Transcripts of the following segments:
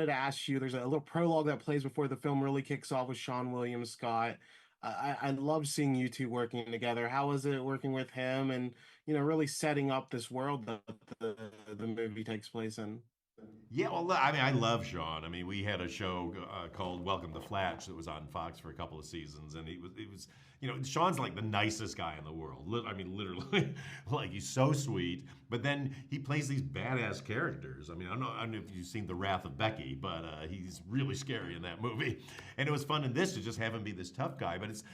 wanted to ask you, there's a little prologue that plays before the film really kicks off with Sean William Scott. I love seeing you two working together. How is it working with him and, really setting up this world that the movie takes place in? Yeah, well, I mean, I love Sean. I mean, we had a show called Welcome to Flatch that was on Fox for a couple of seasons, and Sean's like the nicest guy in the world. I mean, literally, like he's so sweet. But then he plays these badass characters. I mean, I don't know if you've seen The Wrath of Becky, but he's really scary in that movie. And it was fun in this to just have him be this tough guy. But it's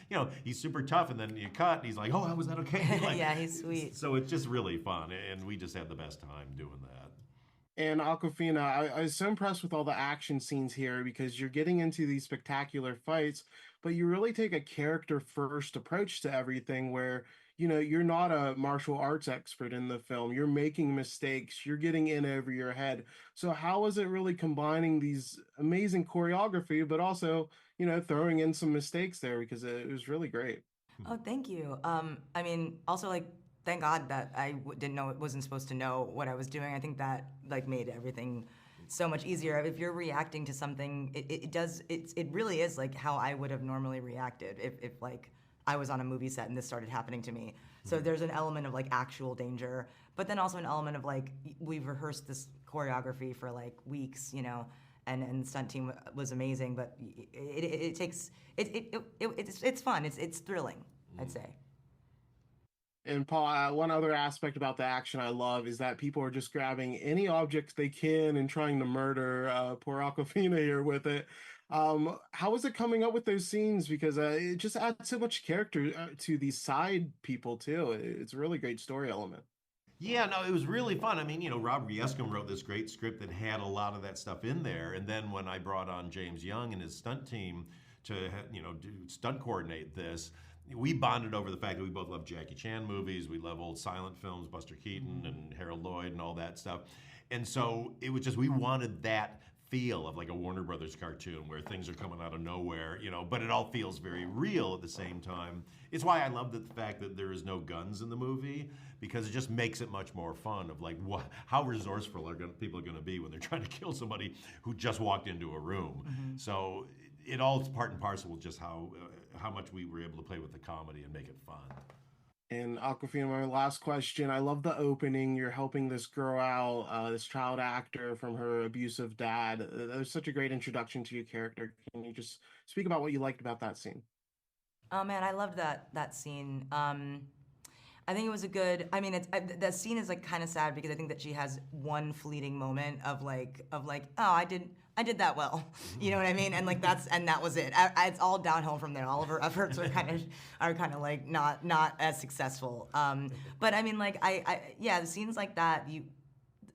he's super tough, and then you cut, and he's like, "Oh, was that okay?" Like, Yeah, he's sweet. so it's just really fun, and we just had the best time doing that. And Aquafina, I was so impressed with all the action scenes here because you're getting into these spectacular fights, but you really take a character first approach to everything where, you're not a martial arts expert in the film. You're making mistakes, you're getting in over your head. So how is it really combining these amazing choreography, but also, throwing in some mistakes there because it was really great. Oh, thank you. I mean, also like, thank God that didn't know, wasn't supposed to know what I was doing. I think that like made everything so much easier. If you're reacting to something, it really is like how I would have normally reacted if like I was on a movie set and this started happening to me. So there's an element of like actual danger, but then also an element of like we've rehearsed this choreography for like weeks, and the stunt team was amazing, but it takes it's fun. It's thrilling, I'd say. And Paul, one other aspect about the action I love is that people are just grabbing any objects they can and trying to murder poor Aquafina here with it. How is it coming up with those scenes? Because it just adds so much character to these side people too. It's a really great story element. Yeah, no, it was really fun. I mean, Rob Riescom wrote this great script that had a lot of that stuff in there. And then when I brought on James Young and his stunt team to, stunt coordinate this, we bonded over the fact that we both love Jackie Chan movies. We love old silent films, Buster Keaton and Harold Lloyd and all that stuff. And so it was just, we wanted that feel of like a Warner Brothers cartoon where things are coming out of nowhere, but it all feels very real at the same time. It's why I love the fact that there is no guns in the movie, because it just makes it much more fun of like how resourceful people are going to be when they're trying to kill somebody who just walked into a room. So it all is part and parcel with just how much we were able to play with the comedy and make it fun. And Aquafina, my last question. I love the opening. You're helping this girl out, this child actor from her abusive dad. That was such a great introduction to your character. Can you just speak about what you liked about that scene? Oh man, I loved that scene. I think it was a good. I mean, that scene is like kind of sad because I think that she has one fleeting moment of like, oh, I did that well, you know what I mean? And like that was it. It's all downhill from there. All of her efforts are kind of like not as successful. But I mean, like the scenes like that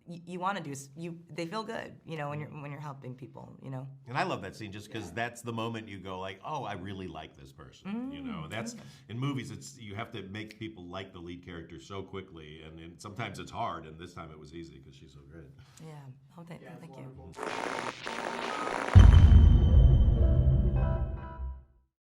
you want to do. They feel good, when you're helping people, And I love that scene just because that's the moment you go like, oh, I really like this person. That's in movies. It's you have to make people like the lead character so quickly, and sometimes it's hard. And this time it was easy because she's so great. Yeah. Oh, thank you. Wonderful.